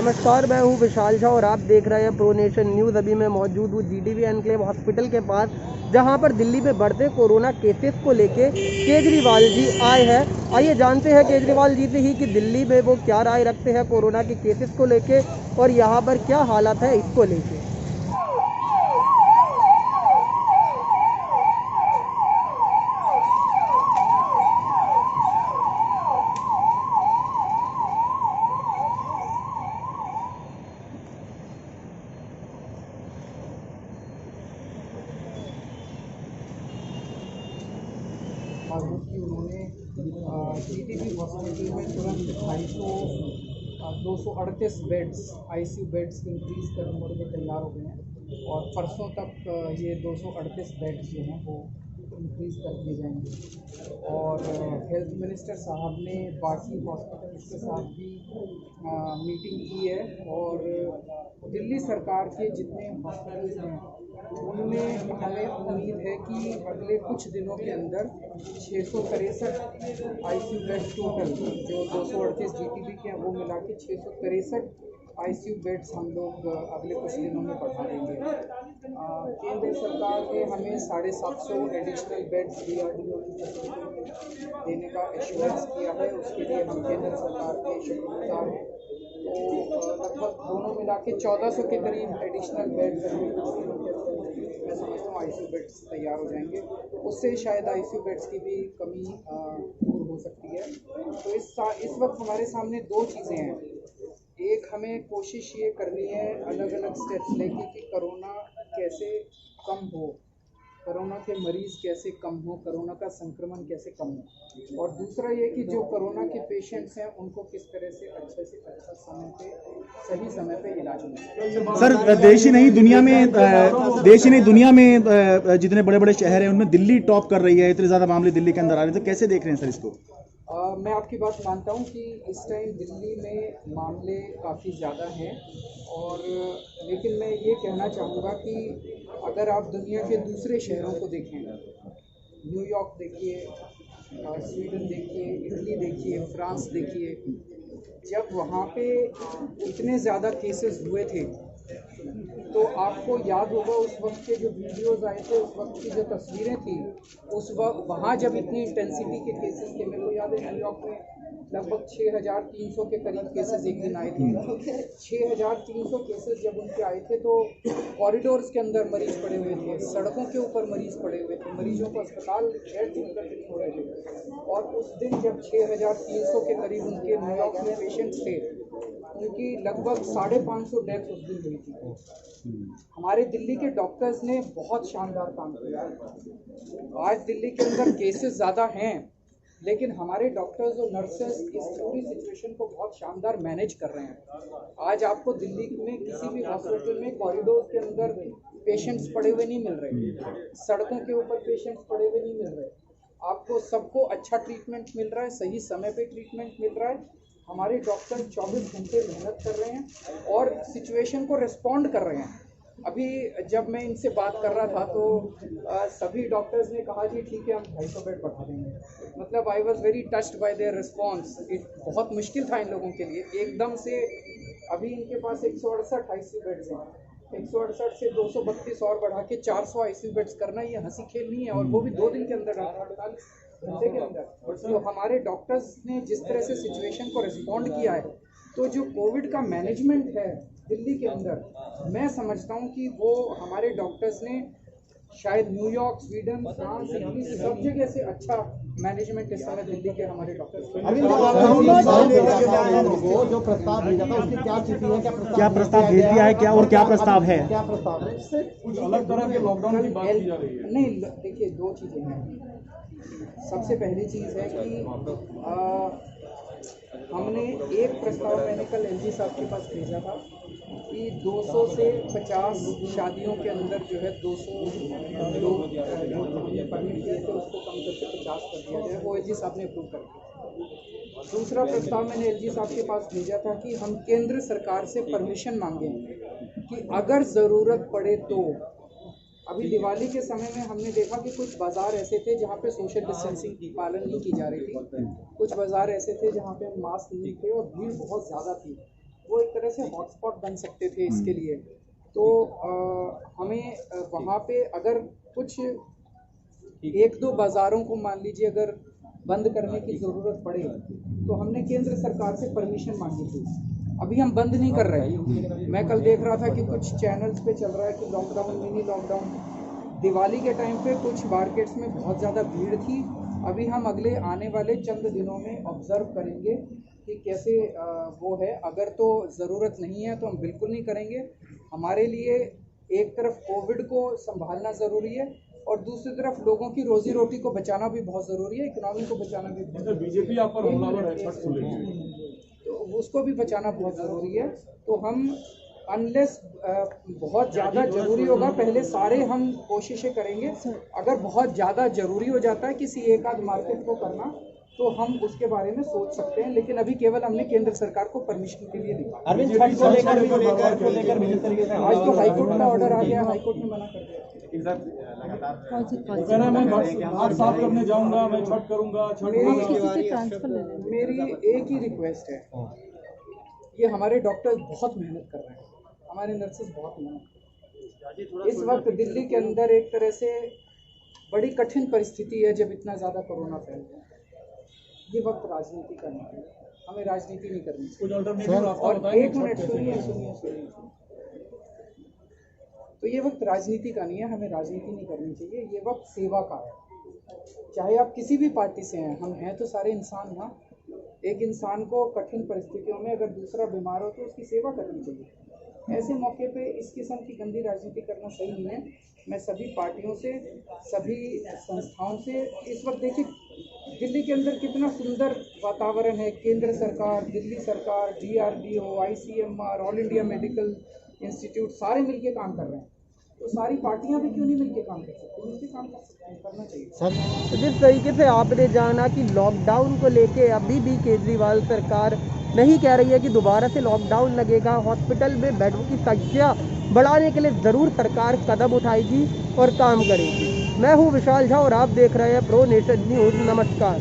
नमस्कार, मैं हूं विशाल शाह और आप देख रहे हैं प्रो नेशन न्यूज़। अभी मैं मौजूद हूं जीटीबी एनक्लेव हॉस्पिटल के पास, जहां पर दिल्ली में बढ़ते कोरोना केसेस को लेके केजरीवाल जी आए हैं। आइए जानते हैं केजरीवाल जी से ही कि दिल्ली में वो क्या राय रखते हैं कोरोना के केसेस को लेके और यहाँ पर क्या हालात है इसको लेके। कि उन्होंने जीटीबी हॉस्पिटल में तुरंत 238 बेड्स आईसीयू बेड्स इंक्रीज़ करने के लिए तैयार हो गए हैं और परसों तक ये 238 बेड्स जो हैं वो इंक्रीज़ कर दिए जाएंगे। और हेल्थ मिनिस्टर साहब ने बाकी हॉस्पिटल्स के साथ भी मीटिंग की है और दिल्ली सरकार के जितने हॉस्पिटल्स हैं उनमें हमें उम्मीद है कि अगले कुछ दिनों के अंदर 663 आईसीयू बेड्स टोटल जो 238 जीटीबी के हैं वो मिला के 663 आईसीयू बेड्स हम लोग अगले कुछ दिनों में बढ़ा देंगे। केंद्र सरकार ने हमें 750 एडिशनल बेड्स डीआरडीओ देने का एश्योरेंस किया है, उसके लिए हम केंद्र सरकार के शुक्रगुजार हैं। तो लगभग दोनों मिला के 1400 के करीब एडिशनल बेड्स अगले कुछ दिनों के अंदर मैं समझता हूँ आईसीयू बेड्स तैयार हो जाएंगे। उससे शायद आईसीयू बेड्स की भी कमी दूर हो सकती है। तो इस वक्त हमारे सामने दो चीज़ें हैं। एक, हमें कोशिश ये करनी है अलग अलग स्टेप्स लेके कि कोरोना कैसे कम हो, कोरोना के मरीज़ कैसे कम हो, कोरोना का संक्रमण कैसे कम हो, और दूसरा ये कि जो कोरोना के पेशेंट्स हैं उनको किस तरह से अच्छा समय पे सही समय पे इलाज मिले। सर, देश ही नहीं दुनिया में जितने बड़े बड़े शहर हैं उनमें दिल्ली टॉप कर रही है। इतने ज़्यादा मामले दिल्ली के अंदर आ रहे हैं, तो कैसे देख रहे हैं सर इसको? मैं आपकी बात मानता हूँ कि इस टाइम दिल्ली में मामले काफ़ी ज़्यादा हैं, और लेकिन मैं ये कहना चाहूँगा कि अगर आप दुनिया के दूसरे शहरों को देखें, न्यूयॉर्क देखिए, स्वीडन देखिए, इटली देखिए, फ्रांस देखिए, जब वहाँ पे इतने ज़्यादा केसेस हुए थे तो आपको याद होगा उस वक्त के जो वीडियोज़ आए थे, उस वक्त की जो तस्वीरें थी, उस वक्त वहाँ जब इतनी इंटेंसिटी के केसेस थे, मेरे को याद है न्यूयॉर्क में लगभग 6300 के करीब केसेस एक दिन आए थे। 6300 केसेस जब उनके आए थे तो कॉरिडोर्स के अंदर मरीज पड़े हुए थे, सड़कों के ऊपर मरीज पड़े हुए थे, मरीजों को अस्पताल नहीं हो रहे थे। और उस दिन जब 6300 के करीब उनके न्यूयॉर्क में पेशेंट्स थे, उनकी लगभग 550 डेथ उस दिन हुई थी। हमारे दिल्ली के डॉक्टर्स ने बहुत शानदार काम किया। आज दिल्ली के अंदर केसेस ज़्यादा हैं, लेकिन हमारे डॉक्टर्स और नर्सेस इस पूरी सिचुएशन को बहुत शानदार मैनेज कर रहे हैं। आज आपको दिल्ली में किसी भी हॉस्पिटल में कॉरिडोर के अंदर पेशेंट्स पड़े हुए नहीं मिल रहे, सड़कों के ऊपर पेशेंट्स पड़े हुए नहीं मिल रहे। आपको सबको अच्छा ट्रीटमेंट मिल रहा है, सही समय पे ट्रीटमेंट मिल रहा है। हमारे डॉक्टर 24 घंटे मेहनत कर रहे हैं और सिचुएशन को रिस्पॉन्ड कर रहे हैं। अभी जब मैं इनसे बात कर रहा था तो सभी डॉक्टर्स ने कहा जी ठीक है, हम 250 बेड बढ़ा देंगे। मतलब I was very touched bye there response. बहुत मुश्किल था इन लोगों के लिए एकदम से। अभी इनके पास 168 आईसीयू बेड्स हैं, 168 से 232 और बढ़ा के 400 आईसीयू बेड्स करना ये हंसी खेल नहीं है, और वो भी 2 दिन के अंदर, 48 घंटे के अंदर। तो हमारे डॉक्टर्स ने जिस तरह से सिचुएशन को रिस्पॉन्ड किया है, तो जो कोविड का मैनेजमेंट है दिल्ली के अंदर, मैं समझता हूँ कि वो हमारे डॉक्टर्स ने शायद न्यूयॉर्क, स्वीडन, फ्रांस, इटली सब जगह से अच्छा मैनेजमेंट इस समय दिल्ली के हमारे डॉक्टर्स जो प्रस्ताव भेजा था उसकी क्या स्थिति है? क्या प्रस्ताव भेज दिया है क्या, और क्या प्रस्ताव है? कुछ अलग तरह के लॉकडाउन की बात की जा रही है? नहीं, देखिए दो चीज़ें हैं। सबसे पहली चीज़ है कि हमने एक प्रस्ताव मैंने कल एलजी साहब के पास भेजा था कि 200 से 50 शादियों के अंदर जो है 200 लोग जो हमने परमिट दिए थे उसको कम करके 50 कर दिया जाए। वो एलजी साहब ने अप्रूव कर दिया। दूसरा प्रस्ताव मैंने एलजी साहब के पास भेजा था कि हम केंद्र सरकार से परमिशन मांगें कि अगर ज़रूरत पड़े तो। अभी दिवाली के समय में हमने देखा कि कुछ बाज़ार ऐसे थे जहाँ पे सोशल डिस्टेंसिंग की पालन नहीं की जा रही थी, कुछ बाज़ार ऐसे थे जहाँ पे मास्क नहीं थे और भीड़ बहुत ज़्यादा थी। वो एक तरह से हॉटस्पॉट बन सकते थे इसके लिए। तो हमें वहाँ पे अगर कुछ एक दो बाज़ारों को मान लीजिए अगर बंद करने की ज़रूरत पड़े तो हमने केंद्र सरकार से परमिशन मांगी थी। अभी हम बंद नहीं कर रहे। मैं कल देख रहा था कि कुछ चैनल्स पे चल रहा है कि लॉकडाउन, मिनी लॉकडाउन। दिवाली के टाइम पे कुछ मार्केट्स में बहुत ज़्यादा भीड़ थी। अभी हम अगले आने वाले चंद दिनों में ऑब्ज़र्व करेंगे कि कैसे वो है। अगर तो ज़रूरत नहीं है तो हम बिल्कुल नहीं करेंगे। हमारे लिए एक तरफ कोविड को संभालना ज़रूरी है और दूसरी तरफ लोगों की रोजी रोटी को बचाना भी बहुत ज़रूरी है, इकोनॉमी को बचाना भी बहुत ज़रूरी है। बीजेपी आप पर हमलावर है छठ को लेकर, तो उसको भी बचाना बहुत ज़रूरी है। तो हम अनलेस बहुत ज़्यादा ज़रूरी होगा पहले सारे हम कोशिशें करेंगे। अगर बहुत ज़्यादा ज़रूरी हो जाता है किसी एक आध मार्केट को करना तो हम उसके बारे में सोच सकते हैं, लेकिन अभी केवल हमने केंद्र सरकार को परमिशन के लिए दिया। अरविंद, छठ को लेकर जिस तरीके से आज तो हाईकोर्ट का ऑर्डर आ गया, हाईकोर्ट ने मना कर दिया। कहना मैं हाथ साफ करने जाऊंगा, मैं छठ करूंगा, मेरी एक ही रिक्वेस्ट है, ये हमारे डॉक्टर्स बहुत मेहनत कर रहे हैं, हमारे नर्सेस बहुत मेहनत कर रहे हैं। इस वक्त दिल्ली के अंदर एक तरह से बड़ी कठिन परिस्थिति है जब इतना ज़्यादा कोरोना फैल रहा है। ये वक्त राजनीति का नहीं है, हमें राजनीति नहीं करनी चाहिए। और एक मिनट सुनिए। तो ये वक्त राजनीति का नहीं है, हमें राजनीति नहीं करनी चाहिए। ये वक्त सेवा का है। चाहे आप किसी भी पार्टी से हैं, हम हैं तो सारे इंसान ना। एक इंसान को कठिन परिस्थितियों में अगर दूसरा बीमार हो तो उसकी सेवा करनी चाहिए। ऐसे मौके पे इस किस्म की गंदी राजनीति करना सही नहीं है। मैं सभी पार्टियों से, सभी संस्थाओं से, इस वक्त देखिए दिल्ली के अंदर कितना सुंदर वातावरण है। केंद्र सरकार, दिल्ली सरकार, DRDO, ICMR, all India medical institute सारे मिलके काम कर रहे हैं। तो सारी पार्टियां भी क्यों नहीं मिलके काम कर सकती? मिलके काम कर सकते हैं, करना चाहिए। सर, तो जिस तरीके से आपने जाना कि लॉकडाउन को लेके अभी भी केजरीवाल सरकार नहीं कह रही है कि दोबारा से लॉकडाउन लगेगा, हॉस्पिटल में बेडों की संख्या बढ़ाने के लिए ज़रूर सरकार कदम उठाएगी और काम करेगी। मैं हूँ विशाल झा और आप देख रहे हैं प्रो नेशन न्यूज़। नमस्कार।